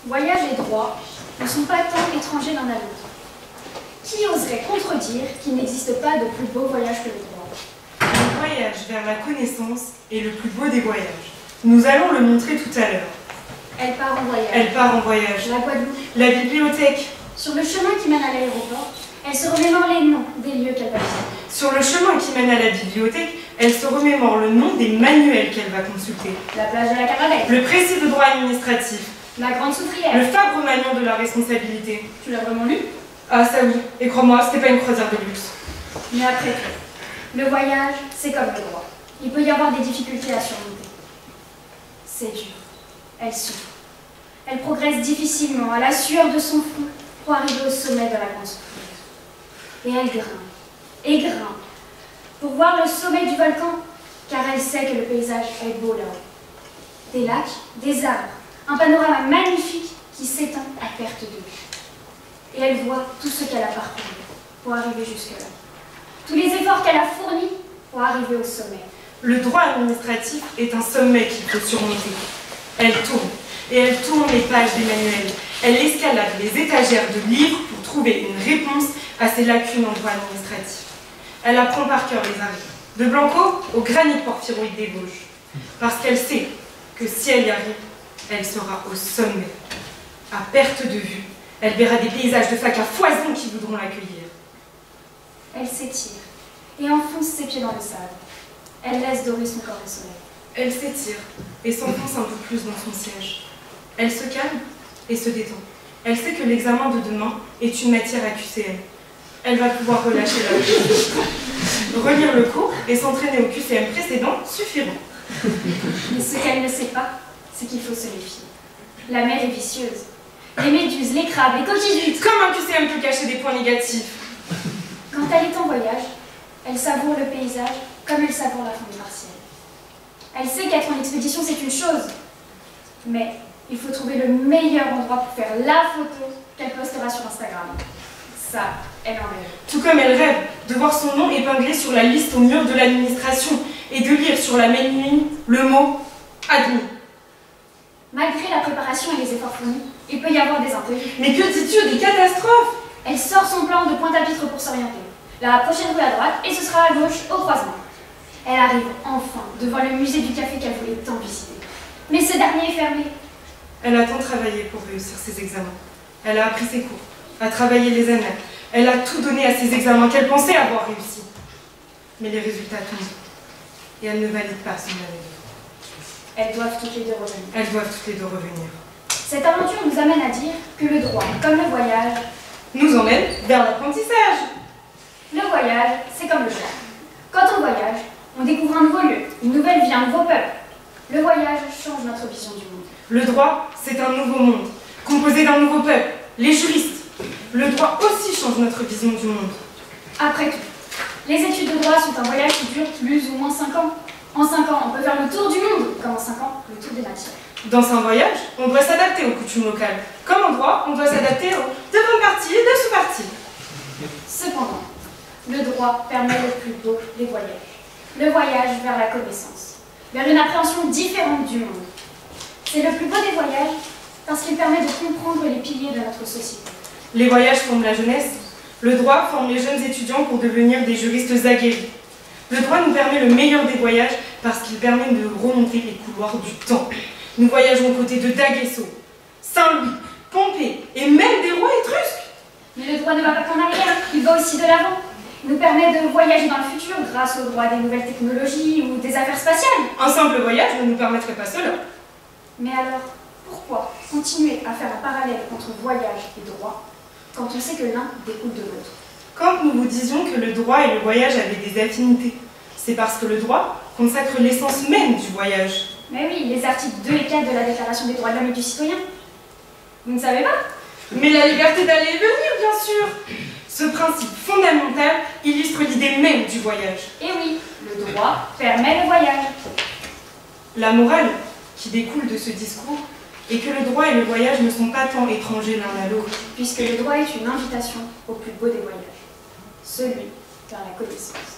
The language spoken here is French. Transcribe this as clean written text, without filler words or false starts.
Voyage et droit ne sont pas tant étrangers l'un à l'autre. Qui oserait contredire qu'il n'existe pas de plus beau voyage que le droit? Le voyage vers la connaissance est le plus beau des voyages. Nous allons le montrer tout à l'heure. Elle part en voyage. Elle part en voyage. La Guadeloupe. La bibliothèque. Sur le chemin qui mène à l'aéroport, elle se remémore les noms des lieux qu'elle va visiter. Sur le chemin qui mène à la bibliothèque, elle se remémore le nom des manuels qu'elle va consulter. La plage de la Caravelle. Le précis de droit administratif. La grande soufrière. Le Fabre-Magnon de la responsabilité. Tu l'as vraiment lu? Ah ça oui, et crois-moi, c'était pas une croisière de luxe. Mais après tout, le voyage, c'est comme le droit. Il peut y avoir des difficultés à surmonter. C'est dur. Elle souffre. Elle progresse difficilement, à la sueur de son front, pour arriver au sommet de la grande soufrière. Et elle grimpe, et grimpe, pour voir le sommet du volcan, car elle sait que le paysage est beau là-haut. Des lacs, des arbres, un panorama magnifique qui s'étend à perte de vue. Et elle voit tout ce qu'elle a parcouru pour arriver jusque-là. Tous les efforts qu'elle a fournis pour arriver au sommet. Le droit administratif est un sommet qu'il faut surmonter. Elle tourne, et elle tourne les pages des manuels. Elle escalade les étagères de livres pour trouver une réponse à ses lacunes en droit administratif. Elle apprend par cœur les arrêts, de Blanco au granit porphyroïde des Vosges, parce qu'elle sait que si elle y arrive, elle sera au sommet, à perte de vue. Elle verra des paysages de fac à foison qui voudront l'accueillir. Elle s'étire et enfonce ses pieds dans le sable. Elle laisse dorer son corps au soleil. Elle s'étire et s'enfonce un peu plus dans son siège. Elle se calme et se détend. Elle sait que l'examen de demain est une matière à QCM. Elle va pouvoir relâcher la vie. Relire le cours et s'entraîner au QCM précédent suffiront. Mais ce qu'elle ne sait pas, c'est qu'il faut se méfier. La mer est vicieuse. Les méduses, les crabes, les coquilles d'huîtres. Comme un QCM peut cacher des points négatifs. Quand elle est en voyage, elle savoure le paysage comme elle savoure la fin des partiels. Elle sait qu'être en expédition, c'est une chose. Mais il faut trouver le meilleur endroit pour faire la photo qu'elle postera sur Instagram. Ça, elle en rêve. Tout comme elle rêve de voir son nom épinglé sur la liste au mur de l'administration et de lire sur la même ligne le mot « admis ». Malgré la préparation et les efforts fournis, il peut y avoir des imprévus. Mais que dis-tu des catastrophes? Elle sort son plan de Pointe-à-Pitre pour s'orienter. La prochaine rue à droite et ce sera à gauche au croisement. Elle arrive enfin devant le musée du café qu'elle voulait tant visiter. Mais ce dernier est fermé. Elle a tant travaillé pour réussir ses examens. Elle a appris ses cours, a travaillé les annales. Elle a tout donné à ses examens qu'elle pensait avoir réussi. Mais les résultats tombent. Et elle ne valide pas son année. Elles doivent toutes les deux revenir. Elles doivent toutes les deux revenir. Cette aventure nous amène à dire que le droit, comme le voyage, nous emmène vers l'apprentissage. Le voyage, c'est comme le jeu. Quand on voyage, on découvre un nouveau lieu, une nouvelle vie, un nouveau peuple. Le voyage change notre vision du monde. Le droit, c'est un nouveau monde, composé d'un nouveau peuple, les juristes. Le droit aussi change notre vision du monde. Après tout, les études de droit sont un voyage qui dure plus ou moins 5 ans. En 5 ans, on peut faire le tour du monde, comme en 5 ans, le tour des matières. Dans un voyage, on doit s'adapter aux coutumes locales. Comme en droit, on doit s'adapter aux de bonnes parties et de sous-parties. Cependant, le droit permet le plus beau des voyages. Le voyage vers la connaissance, vers une appréhension différente du monde. C'est le plus beau des voyages parce qu'il permet de comprendre les piliers de notre société. Les voyages forment la jeunesse. Le droit forme les jeunes étudiants pour devenir des juristes aguerris. Le droit nous permet le meilleur des voyages parce qu'il permet de remonter les couloirs du temps. Nous voyageons aux côtés de D'Aguesseau, Saint-Louis, Pompée et même des rois étrusques. Mais le droit ne va pas qu'en arrière, il va aussi de l'avant. Il nous permet de voyager dans le futur grâce au droit des nouvelles technologies ou des affaires spatiales. Un simple voyage ne nous permettrait pas cela. Mais alors, pourquoi continuer à faire un parallèle entre voyage et droit quand on sait que l'un découle de l'autre? Quand nous vous disions que le droit et le voyage avaient des affinités, c'est parce que le droit consacre l'essence même du voyage. Mais oui, les articles 2 et 4 de la Déclaration des droits de l'homme et du citoyen. Vous ne savez pas? Mais la liberté d'aller et venir, bien sûr. Ce principe fondamental illustre l'idée même du voyage. Et oui, le droit permet le voyage. La morale qui découle de ce discours est que le droit et le voyage ne sont pas tant étrangers l'un à l'autre. Puisque le droit est une invitation au plus beau des voyages, celui vers la connaissance.